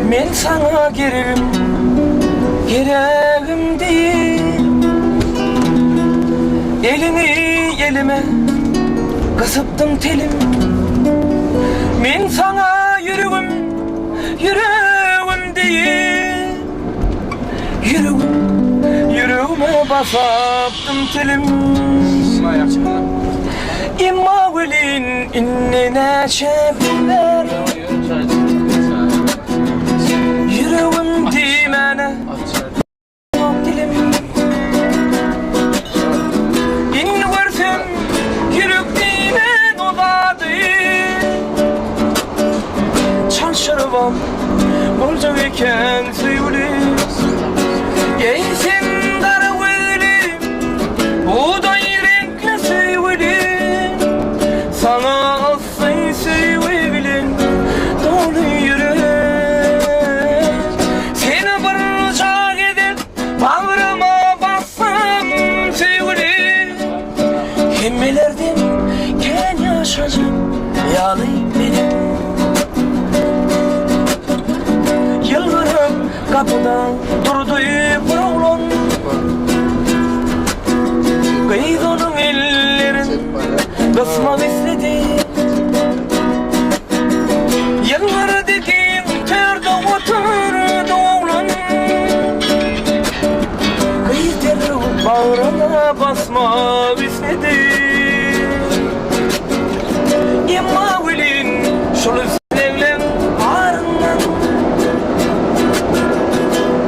Men sana gereğim değil. Elini elime kısıptım telim. Men sana yüreğim değil. Yüreğime basaptım telim. İmma velin innine çeviler. Yüreğim dimene dilim. İn görsem yürek dimen oladı. Çarşırvam olacak iken sevgilim. Gençsin darvelim, buğday renkli sevgilim. Sana asın sevgilim, dolu yürek. Seni barınacak edip bağrıma bassam sevgilim. Himmelerden ken yaşayacağım, yalayım benim. Yıldırım kapıda durdu bir oğlan. Kıyıdının ellerin kısmak istedi. Yılları dikin terde oturdu oğlan. Kıyıdının bağrına basmak istedi. İmma velin şunu sevlen ağrından.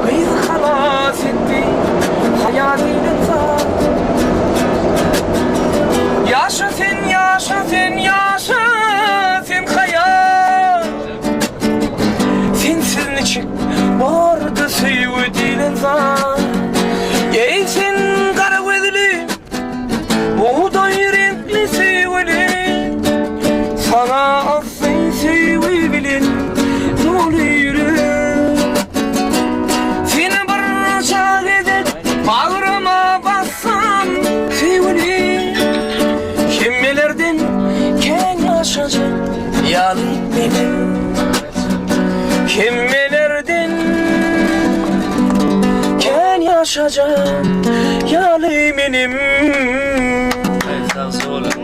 Kıyı halas etti hayatıyla sağ. Yaşa sen, yaşa sen, yaşa sen hayat. Sensiz ne çık vardı sevdiğin zar. Gençsin kara gözlü, buğday renkli sevgilim. Sana asın sevgilim, dolu yürek. Seni barınacak edip bağrıma bassam sevgilim. Kimmelerden ken yaşayacak yalı benim. Kimmelerden ken yaşayacak yalı benim. Sağ olun.